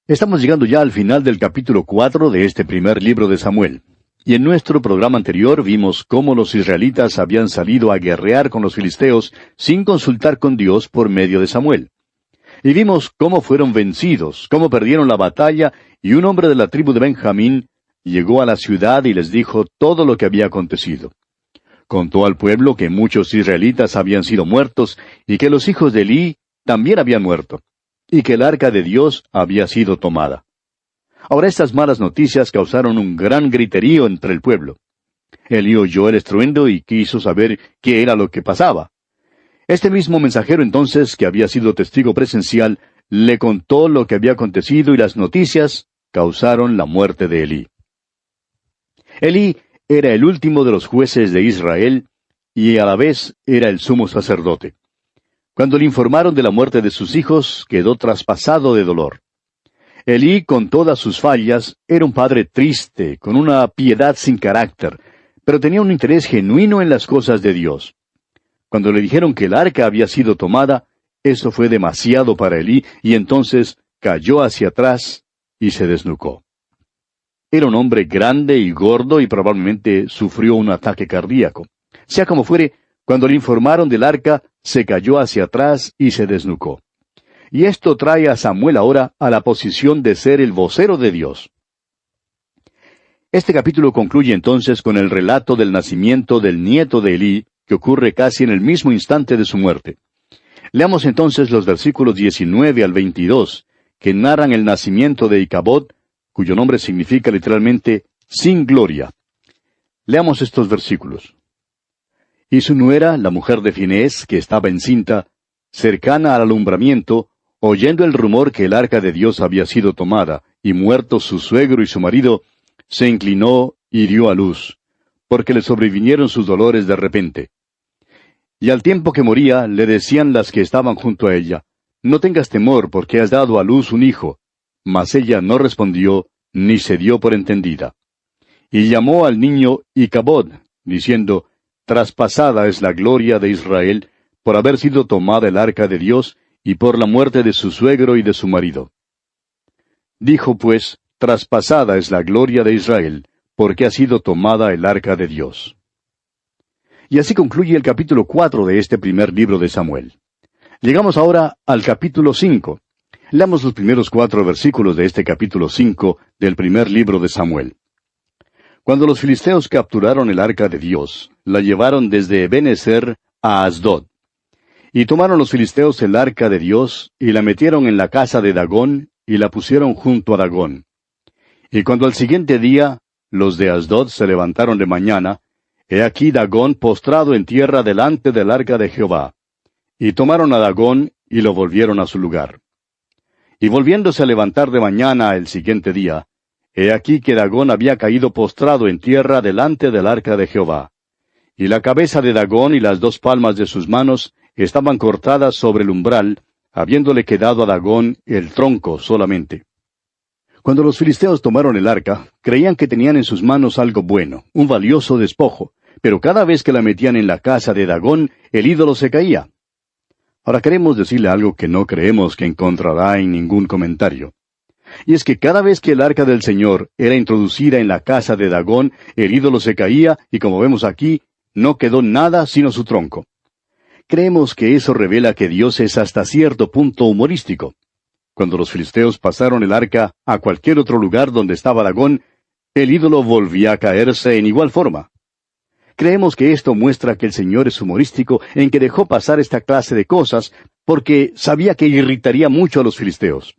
Estamos llegando ya al final del capítulo 4 de este primer libro de Samuel. Y en nuestro programa anterior vimos cómo los israelitas habían salido a guerrear con los filisteos sin consultar con Dios por medio de Samuel. Y vimos cómo fueron vencidos, cómo perdieron la batalla, y un hombre de la tribu de Benjamín llegó a la ciudad y les dijo todo lo que había acontecido. Contó al pueblo que muchos israelitas habían sido muertos, y que los hijos de Elí también habían muerto, y que el arca de Dios había sido tomada. Ahora estas malas noticias causaron un gran griterío entre el pueblo. Elí oyó el estruendo y quiso saber qué era lo que pasaba. Este mismo mensajero entonces, que había sido testigo presencial, le contó lo que había acontecido y las noticias causaron la muerte de Elí. Elí era el último de los jueces de Israel y a la vez era el sumo sacerdote. Cuando le informaron de la muerte de sus hijos, quedó traspasado de dolor. Elí, con todas sus fallas, era un padre triste, con una piedad sin carácter, pero tenía un interés genuino en las cosas de Dios. Cuando le dijeron que el arca había sido tomada, eso fue demasiado para Elí, y entonces cayó hacia atrás y se desnucó. Era un hombre grande y gordo y probablemente sufrió un ataque cardíaco. Sea como fuere, cuando le informaron del arca, se cayó hacia atrás y se desnucó. Y esto trae a Samuel ahora a la posición de ser el vocero de Dios. Este capítulo concluye entonces con el relato del nacimiento del nieto de Elí, que ocurre casi en el mismo instante de su muerte. Leamos entonces los versículos 19 al 22, que narran el nacimiento de Icabod, cuyo nombre significa literalmente sin gloria. Leamos estos versículos. Y su nuera, la mujer de Finés, que estaba encinta, cercana al alumbramiento, oyendo el rumor que el arca de Dios había sido tomada, y muertos su suegro y su marido, se inclinó y dio a luz, porque le sobrevinieron sus dolores de repente. Y al tiempo que moría, le decían las que estaban junto a ella, no tengas temor, porque has dado a luz un hijo. Mas ella no respondió, ni se dio por entendida. Y llamó al niño Icabod, diciendo, traspasada es la gloria de Israel, por haber sido tomada el arca de Dios, y por la muerte de su suegro y de su marido. Dijo pues, traspasada es la gloria de Israel, porque ha sido tomada el arca de Dios. Y así concluye el capítulo 4 de este primer libro de Samuel. Llegamos ahora al capítulo 5. Leamos los primeros 4 versículos de este capítulo 5 del primer libro de Samuel. Cuando los filisteos capturaron el arca de Dios, la llevaron desde Ebenezer a Asdod. Y tomaron los filisteos el arca de Dios, y la metieron en la casa de Dagón, y la pusieron junto a Dagón. Y cuando al siguiente día los de Asdod se levantaron de mañana, he aquí Dagón postrado en tierra delante del arca de Jehová. Y tomaron a Dagón, y lo volvieron a su lugar. Y volviéndose a levantar de mañana el siguiente día, he aquí que Dagón había caído postrado en tierra delante del arca de Jehová. Y la cabeza de Dagón y las 2 palmas de sus manos estaban cortadas sobre el umbral, habiéndole quedado a Dagón el tronco solamente. Cuando los filisteos tomaron el arca, creían que tenían en sus manos algo bueno, un valioso despojo, pero cada vez que la metían en la casa de Dagón, el ídolo se caía. Ahora queremos decirle algo que no creemos que encontrará en ningún comentario. Y es que cada vez que el arca del Señor era introducida en la casa de Dagón, el ídolo se caía, y como vemos aquí, no quedó nada sino su tronco. Creemos que eso revela que Dios es hasta cierto punto humorístico. Cuando los filisteos pasaron el arca a cualquier otro lugar donde estaba Dagón, el ídolo volvía a caerse en igual forma. Creemos que esto muestra que el Señor es humorístico en que dejó pasar esta clase de cosas porque sabía que irritaría mucho a los filisteos.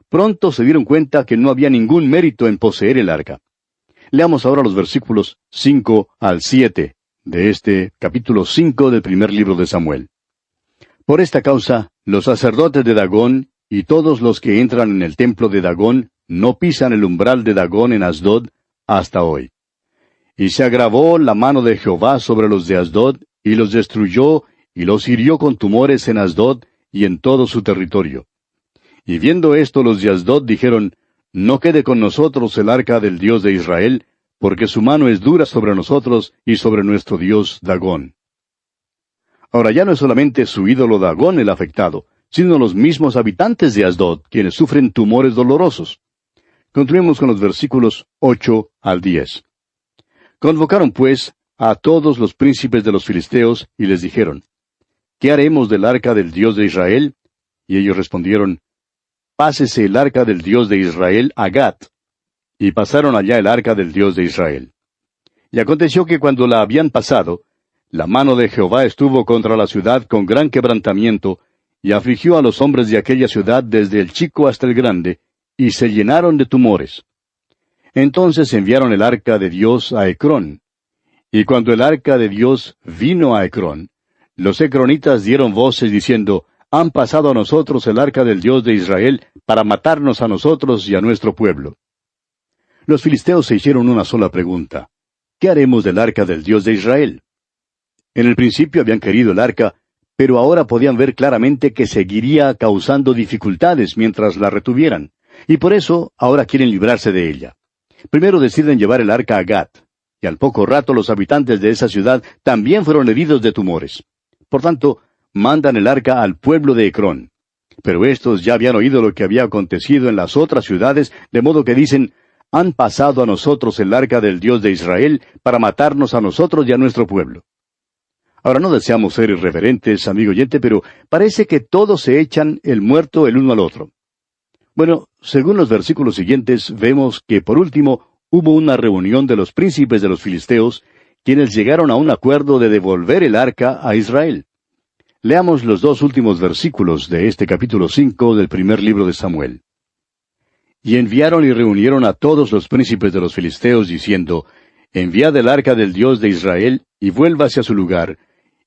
Pronto se dieron cuenta que no había ningún mérito en poseer el arca. Leamos ahora los versículos 5 al 7 de este capítulo 5 del primer libro de Samuel. Por esta causa, los sacerdotes de Dagón y todos los que entran en el templo de Dagón no pisan el umbral de Dagón en Asdod hasta hoy. Y se agravó la mano de Jehová sobre los de Asdod, y los destruyó, y los hirió con tumores en Asdod y en todo su territorio. Y viendo esto los de Asdod dijeron, no quede con nosotros el arca del Dios de Israel, porque su mano es dura sobre nosotros y sobre nuestro Dios Dagón. Ahora ya no es solamente su ídolo Dagón el afectado, sino los mismos habitantes de Asdod, quienes sufren tumores dolorosos. Continuemos con los versículos 8 al 10. Convocaron, pues, a todos los príncipes de los filisteos, y les dijeron, ¿qué haremos del arca del Dios de Israel? Y ellos respondieron, pásese el arca del Dios de Israel a Gat. Y pasaron allá el arca del Dios de Israel. Y aconteció que cuando la habían pasado, la mano de Jehová estuvo contra la ciudad con gran quebrantamiento, y afligió a los hombres de aquella ciudad desde el chico hasta el grande, y se llenaron de tumores. Entonces enviaron el arca de Dios a Ecrón. Y cuando el arca de Dios vino a Ecrón, los ecronitas dieron voces diciendo, han pasado a nosotros el arca del Dios de Israel para matarnos a nosotros y a nuestro pueblo. Los filisteos se hicieron una sola pregunta. ¿Qué haremos del arca del Dios de Israel? En el principio habían querido el arca, pero ahora podían ver claramente que seguiría causando dificultades mientras la retuvieran, y por eso ahora quieren librarse de ella. Primero deciden llevar el arca a Gat, y al poco rato los habitantes de esa ciudad también fueron heridos de tumores. Por tanto, mandan el arca al pueblo de Ecrón. Pero estos ya habían oído lo que había acontecido en las otras ciudades, de modo que dicen, han pasado a nosotros el arca del Dios de Israel para matarnos a nosotros y a nuestro pueblo. Ahora no deseamos ser irreverentes, amigo oyente, pero parece que todos se echan el muerto el uno al otro. Bueno, según los versículos siguientes, vemos que por último hubo una reunión de los príncipes de los filisteos, quienes llegaron a un acuerdo de devolver el arca a Israel. Leamos los dos últimos versículos de este capítulo 5 del primer libro de Samuel. Y enviaron y reunieron a todos los príncipes de los filisteos, diciendo, enviad el arca del Dios de Israel, y vuélvase a su lugar,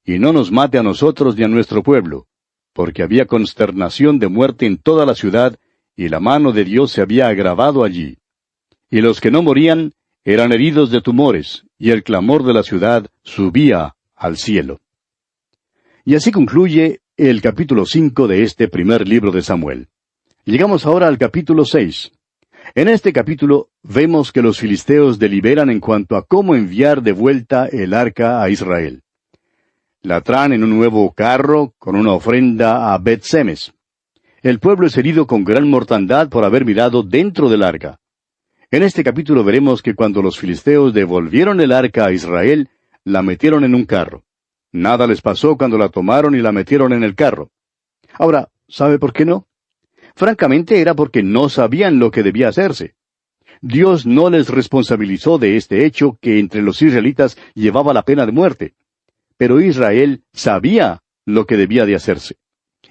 y no nos mate a nosotros ni a nuestro pueblo, porque había consternación de muerte en toda la ciudad, y la mano de Dios se había agravado allí. Y los que no morían eran heridos de tumores, y el clamor de la ciudad subía al cielo. Y así concluye el capítulo 5 de este primer libro de Samuel. Llegamos ahora al capítulo 6. En este capítulo vemos que los filisteos deliberan en cuanto a cómo enviar de vuelta el arca a Israel. La traen en un nuevo carro con una ofrenda a Bet-Semes. El pueblo es herido con gran mortandad por haber mirado dentro del arca. En este capítulo veremos que cuando los filisteos devolvieron el arca a Israel, la metieron en un carro. Nada les pasó cuando la tomaron y la metieron en el carro. Ahora, ¿sabe por qué no? Francamente era porque no sabían lo que debía hacerse. Dios no les responsabilizó de este hecho que entre los israelitas llevaba la pena de muerte. Pero Israel sabía lo que debía de hacerse.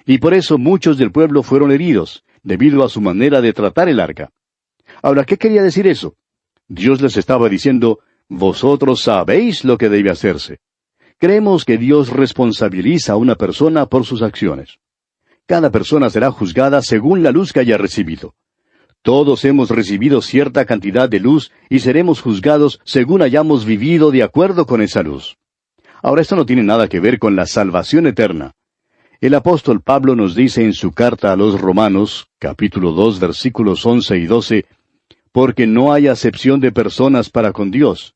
Y por eso muchos del pueblo fueron heridos, debido a su manera de tratar el arca. Ahora, ¿qué quería decir eso? Dios les estaba diciendo, vosotros sabéis lo que debe hacerse. Creemos que Dios responsabiliza a una persona por sus acciones. Cada persona será juzgada según la luz que haya recibido. Todos hemos recibido cierta cantidad de luz y seremos juzgados según hayamos vivido de acuerdo con esa luz. Ahora, esto no tiene nada que ver con la salvación eterna. El apóstol Pablo nos dice en su carta a los Romanos, capítulo 2, versículos 11 y 12, porque no hay acepción de personas para con Dios,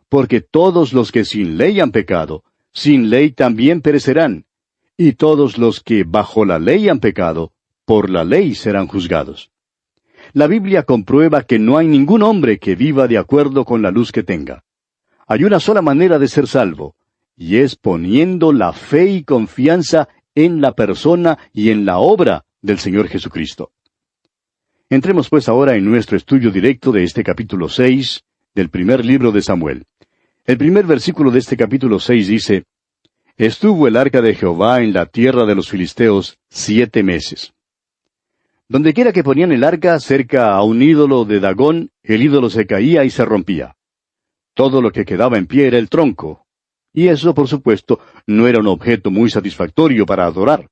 porque todos los que sin ley han pecado, sin ley también perecerán, y todos los que bajo la ley han pecado, por la ley serán juzgados. La Biblia comprueba que no hay ningún hombre que viva de acuerdo con la luz que tenga. Hay una sola manera de ser salvo, y es poniendo la fe y confianza en la persona y en la obra del Señor Jesucristo. Entremos pues ahora en nuestro estudio directo de este capítulo 6 del primer libro de Samuel. El primer versículo de este capítulo 6 dice, estuvo el arca de Jehová en la tierra de los filisteos 7 meses. Dondequiera que ponían el arca cerca a un ídolo de Dagón, el ídolo se caía y se rompía. Todo lo que quedaba en pie era el tronco. Y eso, por supuesto, no era un objeto muy satisfactorio para adorar.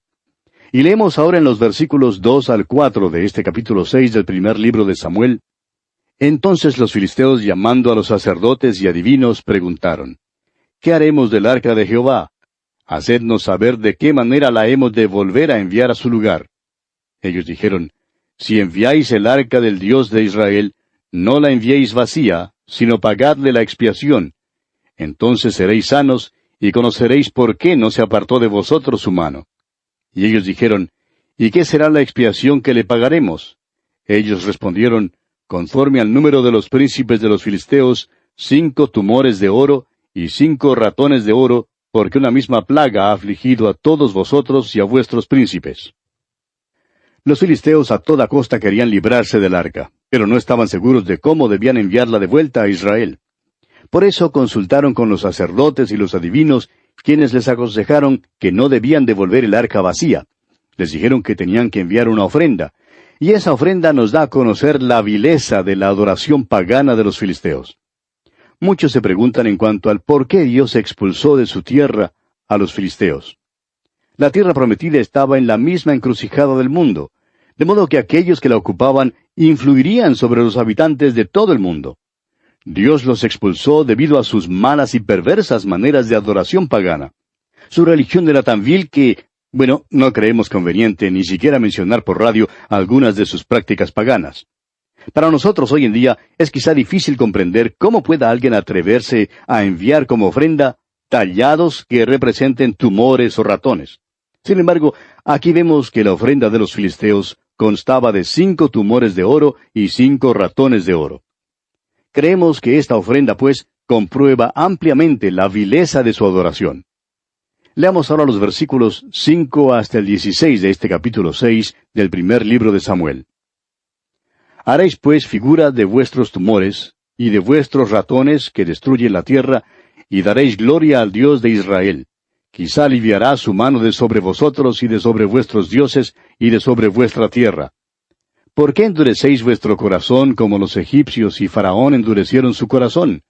Y leemos ahora en los versículos 2 al 4 de este capítulo 6 del primer libro de Samuel. Entonces los filisteos, llamando a los sacerdotes y adivinos, preguntaron, ¿qué haremos del arca de Jehová? Hacednos saber de qué manera la hemos de volver a enviar a su lugar. Ellos dijeron, si enviáis el arca del Dios de Israel, no la enviéis vacía, sino pagadle la expiación. Entonces seréis sanos, y conoceréis por qué no se apartó de vosotros su mano. Y ellos dijeron, ¿Y qué será la expiación que le pagaremos? Ellos respondieron, conforme al número de los príncipes de los filisteos, 5 tumores de oro y 5 ratones de oro, porque una misma plaga ha afligido a todos vosotros y a vuestros príncipes. Los filisteos a toda costa querían librarse del arca, pero no estaban seguros de cómo debían enviarla de vuelta a Israel. Por eso consultaron con los sacerdotes y los adivinos, quienes les aconsejaron que no debían devolver el arca vacía. Les dijeron que tenían que enviar una ofrenda, y esa ofrenda nos da a conocer la vileza de la adoración pagana de los filisteos. Muchos se preguntan en cuanto al por qué Dios expulsó de su tierra a los filisteos. La tierra prometida estaba en la misma encrucijada del mundo, de modo que aquellos que la ocupaban influirían sobre los habitantes de todo el mundo. Dios los expulsó debido a sus malas y perversas maneras de adoración pagana. Su religión era tan vil que, no creemos conveniente ni siquiera mencionar por radio algunas de sus prácticas paganas. Para nosotros hoy en día es quizá difícil comprender cómo pueda alguien atreverse a enviar como ofrenda tallados que representen tumores o ratones. Sin embargo, aquí vemos que la ofrenda de los filisteos constaba de 5 tumores de oro y 5 ratones de oro. Creemos que esta ofrenda, pues, comprueba ampliamente la vileza de su adoración. Leamos ahora los versículos 5 hasta el 16 de este capítulo 6 del primer libro de Samuel. Haréis pues figura de vuestros tumores y de vuestros ratones que destruyen la tierra, y daréis gloria al Dios de Israel. Quizá aliviará su mano de sobre vosotros y de sobre vuestros dioses y de sobre vuestra tierra. ¿Por qué endurecéis vuestro corazón como los egipcios y Faraón endurecieron su corazón?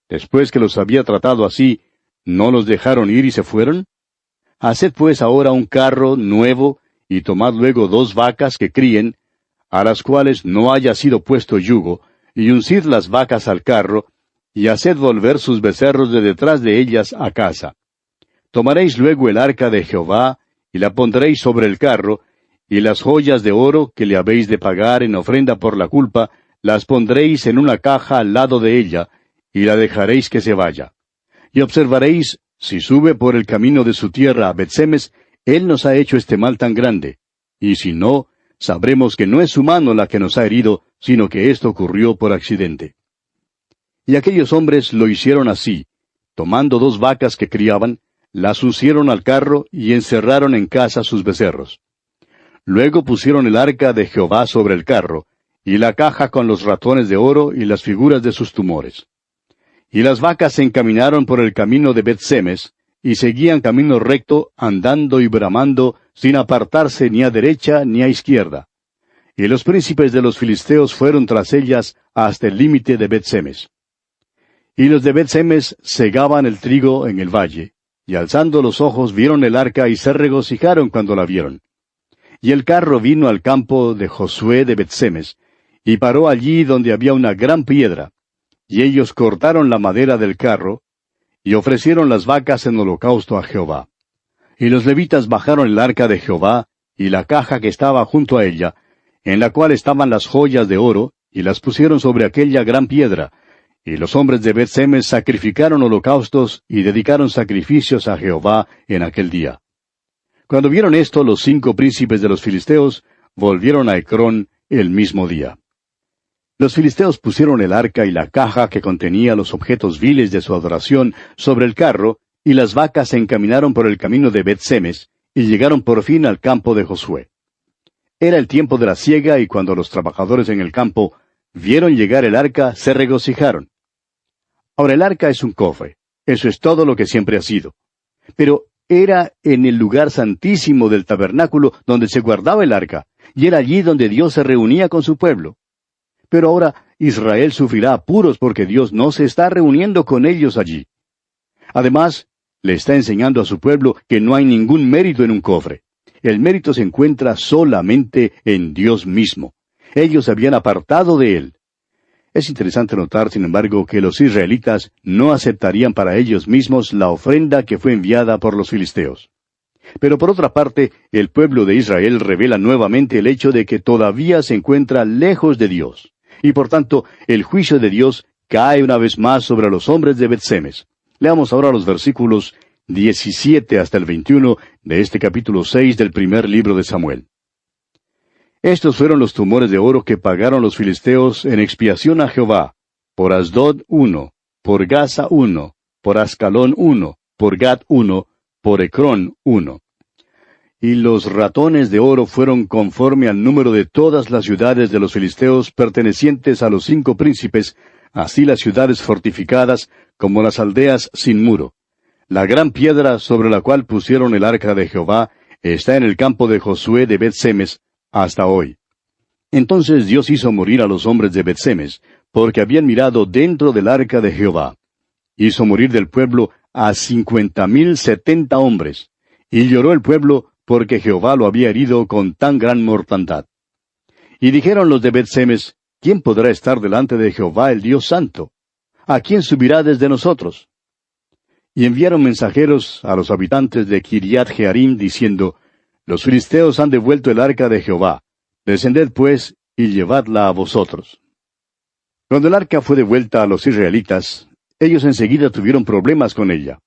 Después que los había tratado así, ¿no los dejaron ir y se fueron? Haced pues ahora un carro nuevo, y tomad luego 2 vacas que críen, a las cuales no haya sido puesto yugo, y uncid las vacas al carro, y haced volver sus becerros de detrás de ellas a casa. Tomaréis luego el arca de Jehová, y la pondréis sobre el carro, y las joyas de oro que le habéis de pagar en ofrenda por la culpa, las pondréis en una caja al lado de ella, y la dejaréis que se vaya. Y observaréis, si sube por el camino de su tierra a Bet-Semes, él nos ha hecho este mal tan grande. Y si no, sabremos que no es su mano la que nos ha herido, sino que esto ocurrió por accidente. Y aquellos hombres lo hicieron así, tomando 2 vacas que criaban, las uncieron al carro y encerraron en casa sus becerros. Luego pusieron el arca de Jehová sobre el carro, y la caja con los ratones de oro y las figuras de sus tumores. Y las vacas se encaminaron por el camino de Bet-Semes, y seguían camino recto, andando y bramando, sin apartarse ni a derecha ni a izquierda. Y los príncipes de los filisteos fueron tras ellas hasta el límite de Bet-Semes. Y los de Bet-Semes segaban el trigo en el valle, y alzando los ojos vieron el arca y se regocijaron cuando la vieron. Y el carro vino al campo de Josué de Bet-Semes, y paró allí donde había una gran piedra. Y ellos cortaron la madera del carro, y ofrecieron las vacas en holocausto a Jehová. Y los levitas bajaron el arca de Jehová, y la caja que estaba junto a ella, en la cual estaban las joyas de oro, y las pusieron sobre aquella gran piedra. Y los hombres de Bet-Semes sacrificaron holocaustos, y dedicaron sacrificios a Jehová en aquel día. Cuando vieron esto, los 5 príncipes de los filisteos volvieron a Ecrón el mismo día. Los filisteos pusieron el arca y la caja que contenía los objetos viles de su adoración sobre el carro, y las vacas se encaminaron por el camino de Bet-Semes, y llegaron por fin al campo de Josué. Era el tiempo de la siega, y cuando los trabajadores en el campo vieron llegar el arca, se regocijaron. Ahora el arca es un cofre, eso es todo lo que siempre ha sido. Pero era en el lugar santísimo del tabernáculo donde se guardaba el arca, y era allí donde Dios se reunía con su pueblo. Pero ahora Israel sufrirá apuros porque Dios no se está reuniendo con ellos allí. Además, le está enseñando a su pueblo que no hay ningún mérito en un cofre. El mérito se encuentra solamente en Dios mismo. Ellos se habían apartado de Él. Es interesante notar, sin embargo, que los israelitas no aceptarían para ellos mismos la ofrenda que fue enviada por los filisteos. Pero por otra parte, el pueblo de Israel revela nuevamente el hecho de que todavía se encuentra lejos de Dios. Y por tanto, el juicio de Dios cae una vez más sobre los hombres de Bet-Semes. Leamos ahora los versículos 17 hasta el 21 de este capítulo 6 del primer libro de Samuel. Estos fueron los tumores de oro que pagaron los filisteos en expiación a Jehová: por Asdod 1, por Gaza 1, por Ascalón 1, por Gat 1, por Ecrón 1. Y los ratones de oro fueron conforme al número de todas las ciudades de los filisteos pertenecientes a los 5 príncipes, así las ciudades fortificadas como las aldeas sin muro. La gran piedra sobre la cual pusieron el arca de Jehová está en el campo de Josué de Bet-Semes hasta hoy. Entonces Dios hizo morir a los hombres de Bet-Semes, porque habían mirado dentro del arca de Jehová. Hizo morir del pueblo a 50,070 hombres, y lloró el pueblo porque Jehová lo había herido con tan gran mortandad. Y dijeron los de Bet-Semes: ¿Quién podrá estar delante de Jehová el Dios Santo? ¿A quién subirá desde nosotros? Y enviaron mensajeros a los habitantes de Kiriat Jearim, diciendo: Los filisteos han devuelto el arca de Jehová. Descended pues, y llevadla a vosotros. Cuando el arca fue devuelta a los israelitas, ellos enseguida tuvieron problemas con ella.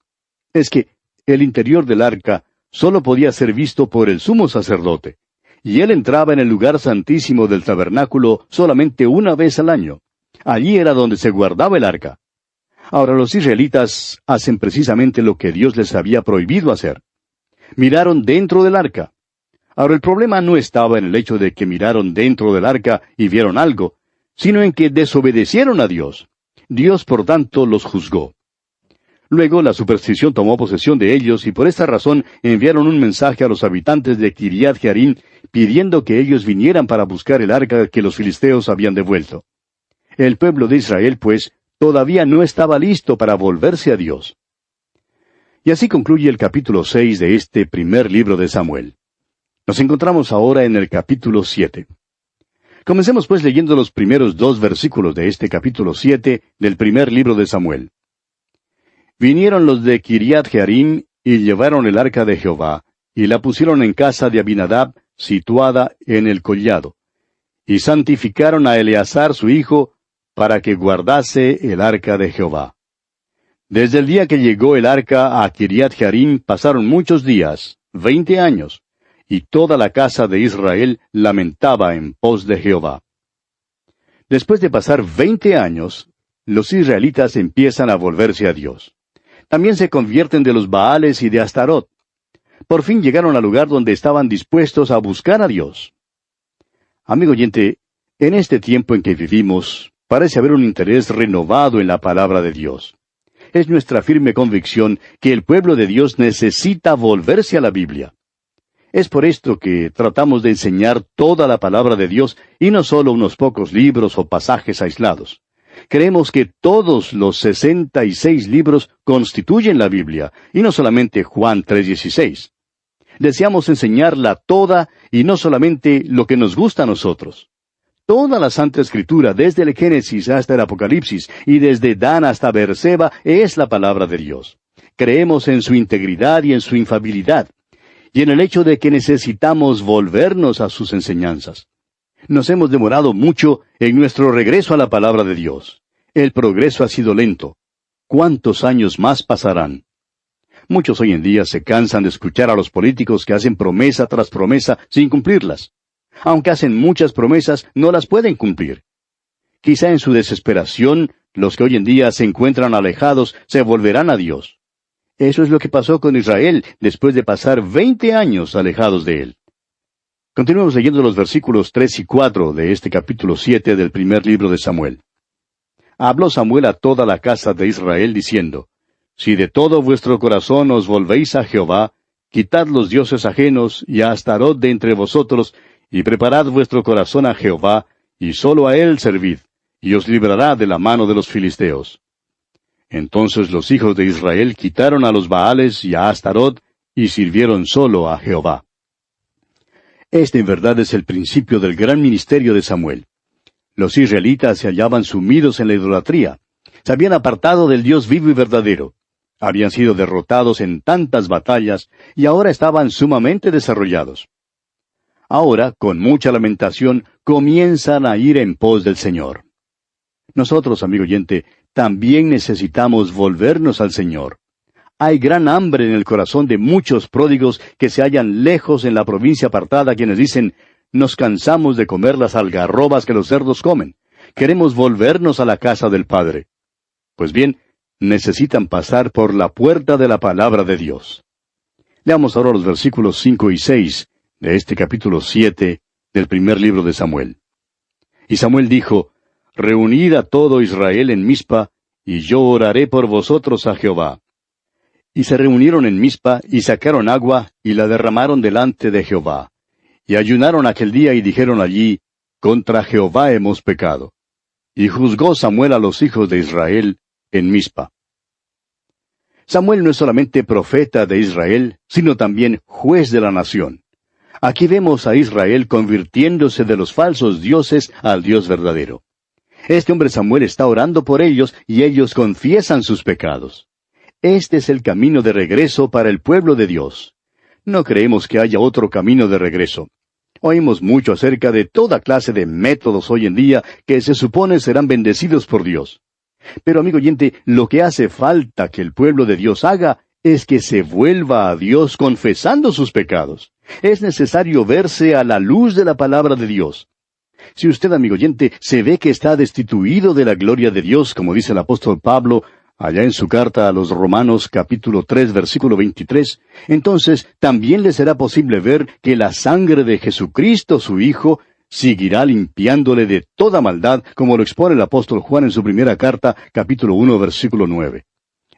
Es que el interior del arca solo podía ser visto por el sumo sacerdote, y él entraba en el lugar santísimo del tabernáculo solamente una vez al año. Allí era donde se guardaba el arca. Ahora los israelitas hacen precisamente lo que Dios les había prohibido hacer. Miraron dentro del arca. Ahora el problema no estaba en el hecho de que miraron dentro del arca y vieron algo, sino en que desobedecieron a Dios. Dios, por tanto, los juzgó. Luego la superstición tomó posesión de ellos y por esta razón enviaron un mensaje a los habitantes de Kiriat Jearim pidiendo que ellos vinieran para buscar el arca que los filisteos habían devuelto. El pueblo de Israel, pues, todavía no estaba listo para volverse a Dios. Y así concluye el capítulo 6 de este primer libro de Samuel. Nos encontramos ahora en el capítulo 7. Comencemos pues leyendo los primeros 2 versículos de este capítulo 7 del primer libro de Samuel. Vinieron los de Kiriat Jearim y llevaron el arca de Jehová, y la pusieron en casa de Abinadab, situada en el collado. Y santificaron a Eleazar su hijo, para que guardase el arca de Jehová. Desde el día que llegó el arca a Kiriat Jearim pasaron muchos días, 20 años, y toda la casa de Israel lamentaba en pos de Jehová. Después de pasar 20 años, los israelitas empiezan a volverse a Dios. También se convierten de los Baales y de Astarot. Por fin llegaron al lugar donde estaban dispuestos a buscar a Dios. Amigo oyente, en este tiempo en que vivimos, parece haber un interés renovado en la palabra de Dios. Es nuestra firme convicción que el pueblo de Dios necesita volverse a la Biblia. Es por esto que tratamos de enseñar toda la palabra de Dios y no solo unos pocos libros o pasajes aislados. Creemos que todos los 66 libros constituyen la Biblia, y no solamente Juan 3:16. Deseamos enseñarla toda y no solamente lo que nos gusta a nosotros. Toda la Santa Escritura, desde el Génesis hasta el Apocalipsis, y desde Dan hasta Beerseba, es la palabra de Dios. Creemos en su integridad y en su infalibilidad, y en el hecho de que necesitamos volvernos a sus enseñanzas. Nos hemos demorado mucho en nuestro regreso a la palabra de Dios. El progreso ha sido lento. ¿Cuántos años más pasarán? Muchos hoy en día se cansan de escuchar a los políticos que hacen promesa tras promesa sin cumplirlas. Aunque hacen muchas promesas, no las pueden cumplir. Quizá en su desesperación, los que hoy en día se encuentran alejados se volverán a Dios. Eso es lo que pasó con Israel después de pasar 20 años alejados de él. Continuemos leyendo los versículos 3 y 4 de este capítulo 7 del primer libro de Samuel. Habló Samuel a toda la casa de Israel diciendo: Si de todo vuestro corazón os volvéis a Jehová, quitad los dioses ajenos y a Astarot de entre vosotros, y preparad vuestro corazón a Jehová, y sólo a él servid, y os librará de la mano de los filisteos. Entonces los hijos de Israel quitaron a los Baales y a Astarot, y sirvieron solo a Jehová. Este en verdad es el principio del gran ministerio de Samuel. Los israelitas se hallaban sumidos en la idolatría. Se habían apartado del Dios vivo y verdadero. Habían sido derrotados en tantas batallas, y ahora estaban sumamente desarrollados. Ahora, con mucha lamentación, comienzan a ir en pos del Señor. Nosotros, amigo oyente, también necesitamos volvernos al Señor. Hay gran hambre en el corazón de muchos pródigos que se hallan lejos en la provincia apartada, quienes dicen: nos cansamos de comer las algarrobas que los cerdos comen. Queremos volvernos a la casa del Padre. Pues bien, necesitan pasar por la puerta de la palabra de Dios. Leamos ahora los versículos 5 y 6 de este capítulo 7 del primer libro de Samuel. Y Samuel dijo, Reunid a todo Israel en Mizpa, y yo oraré por vosotros a Jehová. Y se reunieron en Mizpa, y sacaron agua, y la derramaron delante de Jehová. Y ayunaron aquel día, y dijeron allí, Contra Jehová hemos pecado. Y juzgó Samuel a los hijos de Israel en Mizpa. Samuel no es solamente profeta de Israel, sino también juez de la nación. Aquí vemos a Israel convirtiéndose de los falsos dioses al Dios verdadero. Este hombre Samuel está orando por ellos y ellos confiesan sus pecados. Este es el camino de regreso para el pueblo de Dios. No creemos que haya otro camino de regreso. Oímos mucho acerca de toda clase de métodos hoy en día que se supone serán bendecidos por Dios. Pero, amigo oyente, lo que hace falta que el pueblo de Dios haga es que se vuelva a Dios confesando sus pecados. Es necesario verse a la luz de la palabra de Dios. Si usted, amigo oyente, se ve que está destituido de la gloria de Dios, como dice el apóstol Pablo, allá en su carta a los Romanos capítulo 3, versículo 23, entonces también le será posible ver que la sangre de Jesucristo, su Hijo, seguirá limpiándole de toda maldad, como lo expone el apóstol Juan en su primera carta, capítulo 1, versículo 9.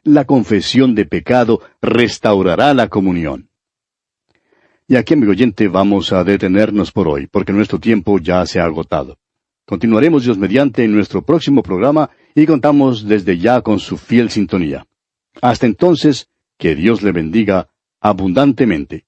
La confesión de pecado restaurará la comunión. Y aquí, amigo oyente, vamos a detenernos por hoy, porque nuestro tiempo ya se ha agotado. Continuaremos Dios mediante en nuestro próximo programa y contamos desde ya con su fiel sintonía. Hasta entonces, que Dios le bendiga abundantemente.